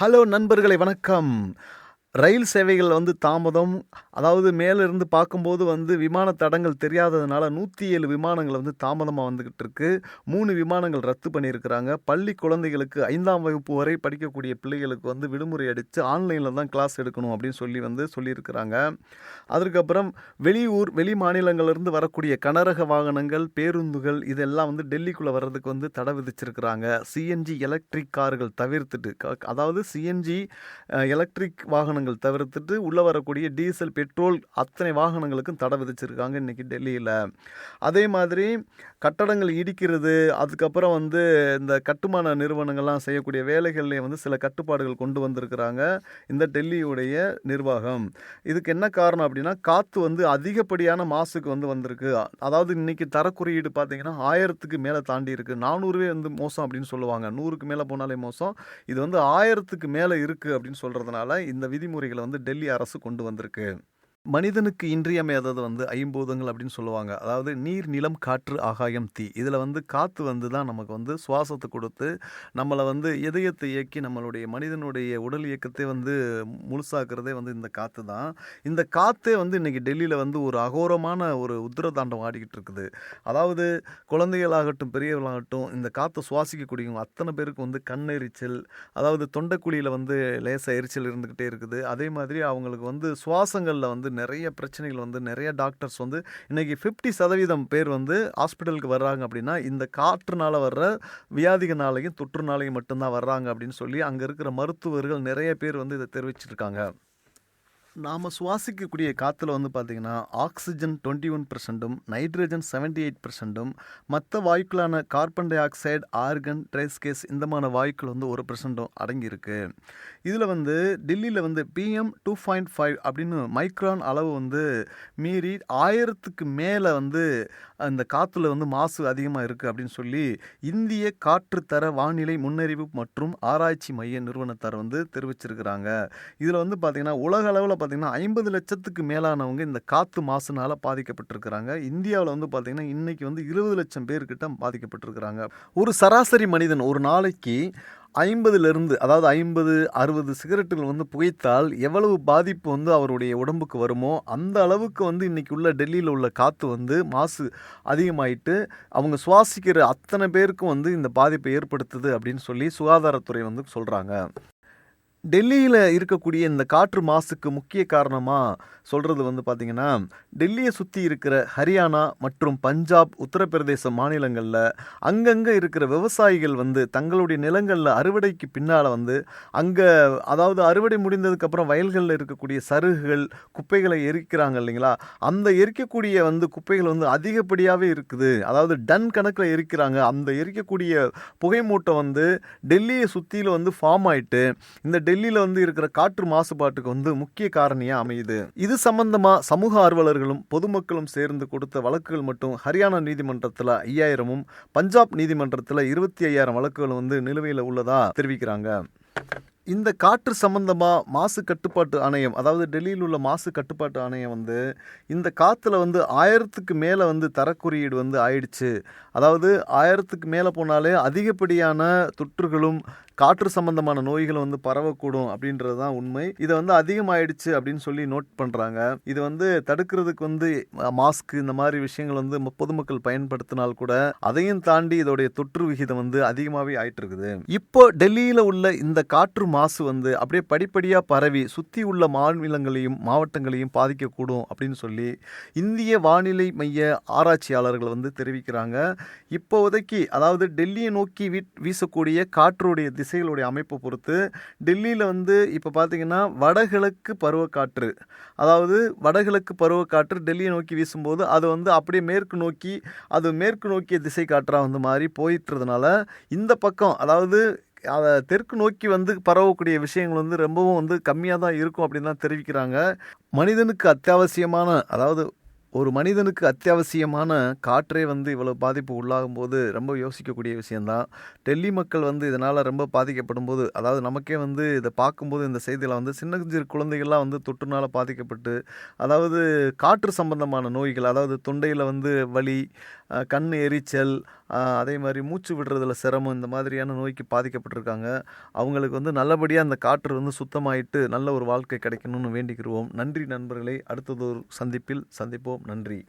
Hello நண்பர்களே வணக்கம். ரயில் சேவைகள் தாமதம். அதாவது மேலிருந்து பார்க்கும்போது விமான தடங்கள் தெரியாததுனால 107 விமானங்கள் தாமதமா வந்துகிட்டு இருக்கு. 3 விமானங்கள் ரத்து பண்ணியிருக்கிறாங்க. பள்ளி குழந்தைகளுக்கு 5ஆம் வகுப்பு வரை படிக்கக்கூடிய பிள்ளைகளுக்கு விடுமுறை அடிச்சு ஆன்லைன்ல தான் கிளாஸ் எடுக்கணும் அப்படின்னு சொல்லியிருக்கிறாங்க. அதற்கப்புறம் வெளி மாநிலங்கள்லேருந்து வரக்கூடிய கனரக வாகனங்கள், பேருந்துகள் இதெல்லாம் டெல்லிக்குள்ளே வர்றதுக்கு தடை விதிச்சிருக்கிறாங்க. சிஎன்ஜி எலக்ட்ரிக் கார்கள் தவிர்த்துட்டு அதாவது சிஎன்ஜி எலக்ட்ரிக் வாகனங்கள் தவிர்த்துட்டு உள்ளே வரக்கூடிய டீசல், பெட்ரோல் அத்தனை வாகனங்களுக்கும் தடை விதிச்சிருக்காங்க இன்னைக்கு டெல்லியில். அதே மாதிரி கட்டடங்கள் இடிக்கிறது, அதுக்கப்புறம் இந்த கட்டுமான நிறுவனங்கள்லாம் செய்யக்கூடிய வேலைகள்லேயே சில கட்டுப்பாடுகள் கொண்டு வந்திருக்கிறாங்க இந்த டெல்லியுடைய நிர்வாகம். இதுக்கு என்ன காரணம் அப்படின்னா, காற்று அதிகப்படியான மாசுக்கு வந்திருக்கு. அதாவது இன்னைக்கு தரக்குறியீடு பார்த்தீங்கன்னா 1000க்கு மேலே தாண்டி இருக்கு. 400வே மோசம் அப்படின்னு சொல்லுவாங்க. 100க்கு மேலே போனாலே மோசம். இது 1000க்கு மேலே இருக்கு அப்படின்னு சொல்றதுனால இந்த விதிமுறைகளை டெல்லி அரசு கொண்டு வந்திருக்கு. மனிதனுக்கு இன்றியமையாதது ஐம்பூதங்கள் அப்படின்னு சொல்லுவாங்க. அதாவது நீர், நிலம், காற்று, ஆகாயம், தீ. இதில் காற்று தான் நமக்கு சுவாசத்தை கொடுத்து நம்மளை இதயத்தை இயக்கி நம்மளுடைய மனிதனுடைய உடல் இயக்கத்தை முழுசாக்குறதே இந்த காற்று தான். இந்த காற்றே இன்னைக்கு டெல்லியில் ஒரு அகோரமான ஒரு உத்திரதாண்டம் ஆடிக்கிட்டு இருக்குது. அதாவது குழந்தைகளாகட்டும் பெரியவர்களாகட்டும் இந்த காற்றை சுவாசிக்கக்கூடியவங்க அத்தனை பேருக்கு கண்ணெரிச்சல், அதாவது தொண்டைக்குழியில் லேசாக எரிச்சல் இருந்துக்கிட்டே இருக்குது. அதே மாதிரி அவங்களுக்கு சுவாசங்களில் நிறைய பிரச்சனைகள் நிறைய டாக்டர்ஸ் இன்னைக்கு 50% பேர் ஹாஸ்பிட்டலுக்கு வர்றாங்க அப்படின்னா இந்த காற்றுனால வர்ற வியாதிகளாலையும் தொற்றுனாலையும் மட்டும்தான் வர்றாங்க அப்படின்னு சொல்லி அங்கே இருக்கிற மருத்துவர்கள் நிறைய பேர் இதை தெரிவிச்சிருக்காங்க. நாம் சுவாசிக்கக்கூடிய காற்றுல பார்த்தீங்கன்னா ஆக்சிஜன் 21%, நைட்ரஜன் 78%, மற்ற வாயுக்களான கார்பன் டை ஆக்சைடு, ஆர்கன், ட்ரைஸ்கேஸ் இந்தமான வாயுக்கள் 1% அடங்கியிருக்கு. இதில் டெல்லியில் PM 2.5 அப்படின்னு மைக்ரான் அளவு மீறி 1000க்கு மேலே அந்த காற்றுல மாசு அதிகமாக இருக்குது அப்படின்னு சொல்லி இந்திய காற்றுத்தர வானிலை முன்னறிவு மற்றும் ஆராய்ச்சி மைய நிறுவனத்தார் தெரிவிச்சிருக்கிறாங்க. இதில் பார்த்தீங்கன்னா உலக அளவில் பார்த்தீங்கன்னா 50 லட்சத்துக்கு மேலானவங்க இந்த காற்று மாசுனால பாதிக்கப்பட்டிருக்கிறாங்க. இந்தியாவில் பார்த்தீங்கன்னா இன்னைக்கு 20 லட்சம் பேர்கிட்ட பாதிக்கப்பட்டிருக்கிறாங்க. ஒரு சராசரி மனிதன் ஒரு நாளைக்கு 50லிருந்து அதாவது 50-60 சிகரெட்டுகள் புகைத்தால் எவ்வளவு பாதிப்பு அவருடைய உடம்புக்கு வருமோ அந்த அளவுக்கு இன்னைக்கு உள்ள டெல்லியில் உள்ள காற்று மாசு அதிகமாயிட்டு அவங்க சுவாசிக்கிற அத்தனை பேருக்கும் இந்த பாதிப்பை ஏற்படுத்துது அப்படின்னு சொல்லி சுகாதாரத்துறை சொல்கிறாங்க. டெல்லியில் இருக்கக்கூடிய இந்த காற்று மாசுக்கு முக்கிய காரணமாக சொல்கிறது பார்த்திங்கன்னா, டெல்லியை சுற்றி இருக்கிற ஹரியானா மற்றும் பஞ்சாப், உத்தரப்பிரதேச மாநிலங்களில் அங்கங்கே இருக்கிற விவசாயிகள் தங்களுடைய நிலங்களில் அறுவடைக்கு பின்னால் அங்கே அதாவது அறுவடை முடிந்ததுக்கப்புறம் வயல்களில் இருக்கக்கூடிய சருகுகள், குப்பைகளை எரிக்கிறாங்க இல்லைங்களா, அந்த எரிக்கக்கூடிய குப்பைகள் அதிகப்படியாகவே இருக்குது. அதாவது டன் கணக்கில் எரிக்கிறாங்க. அந்த எரிக்கக்கூடிய புகை மூட்டம் டெல்லியை சுற்றியில் ஃபார்ம் ஆகிட்டு இந்த டெல்லியில் இருக்கிற காற்று மாசுபாட்டுக்கு முக்கிய காரணியாக அமையுது. இது சம்பந்தமாக சமூக ஆர்வலர்களும் பொதுமக்களும் சேர்ந்து கொடுத்த வழக்குகள் மட்டும் ஹரியானா நீதிமன்றத்தில் 5000ம், பஞ்சாப் நீதிமன்றத்தில் 25,000 வழக்குகள் நிலுவையில் உள்ளதா தெரிவிக்கிறாங்க. இந்த காற்று சம்பந்தமாக மாசு கட்டுப்பாட்டு ஆணையம், அதாவது டெல்லியில் உள்ள மாசு கட்டுப்பாட்டு ஆணையம் இந்த காற்றுல 1000க்கு மேலே தரக்குறியீடு ஆயிடுச்சு. அதாவது 1000க்கு மேலே போனாலே அதிகப்படியான தொற்றுகளும் காற்று சம்பந்தமான நோய்கள் பரவக்கூடும் அப்படின்றது தான் உண்மை. இதை அதிகமாயிடுச்சு அப்படின்னு சொல்லி நோட் பண்ணுறாங்க. இது தடுக்கிறதுக்கு மாஸ்க் இந்த மாதிரி விஷயங்கள் பொதுமக்கள் பயன்படுத்தினால் கூட அதையும் தாண்டி இதோடைய தொற்று விகிதம் அதிகமாகவே ஆயிட்டு இருக்குது. இப்போ டெல்லியில் உள்ள இந்த காற்று மாசு அப்படியே படிப்படியாக பரவி சுற்றி உள்ள மாநிலங்களையும் மாவட்டங்களையும் பாதிக்கக்கூடும் அப்படின்னு சொல்லி இந்திய வானிலை மைய ஆராய்ச்சியாளர்கள் தெரிவிக்கிறாங்க. இப்போதைக்கு அதாவது டெல்லியை நோக்கி வீசக்கூடிய காற்றுடைய திசைகளுடைய அமைப்பை பொறுத்து டெல்லியில் இப்போ பார்த்தீங்கன்னா வடகிழக்கு பருவக்காற்று, அதாவது வடகிழக்கு பருவக்காற்று டெல்லியை நோக்கி வீசும்போது அது அப்படியே மேற்கு நோக்கிய திசை காற்றாக மாறி போயிட்டுறதுனால இந்த பக்கம் அதாவது அதை தெற்கு நோக்கி பரவக்கூடிய விஷயங்கள் ரொம்பவும் கம்மியாக தான் இருக்கும் அப்படின்னு தான் தெரிவிக்கிறாங்க. மனிதனுக்கு அத்தியாவசியமான, அதாவது ஒரு மனிதனுக்கு அத்தியாவசியமான காற்றே இவ்வளோ பாதிப்பு உள்ளாகும் போது ரொம்ப யோசிக்கக்கூடிய விஷயந்தான். டெல்லி மக்கள் இதனால் ரொம்ப பாதிக்கப்படும் போது, அதாவது நமக்கே இதை பார்க்கும்போது இந்த செய்தியில் சின்ன குழந்தைகள்லாம் தொற்றுனால் பாதிக்கப்பட்டு, அதாவது காற்று சம்பந்தமான நோய்கள், அதாவது தொண்டையில் வலி, கண் எரிச்சல், அதே மாதிரி மூச்சு விடுறதுல சிரமம் இந்த மாதிரியான நோய்க்கு பாதிக்கப்பட்டிருக்காங்க. அவங்களுக்கு வந்து நல்லபடியாக அந்த காற்று வந்து சுத்தமாயிட்டு நல்ல ஒரு வாழ்க்கை கிடைக்கணும்னு வேண்டிக்கிருவோம். நன்றி நண்பர்களே. அடுத்தது ஒரு சந்திப்பில் சந்திப்போம். நன்றி.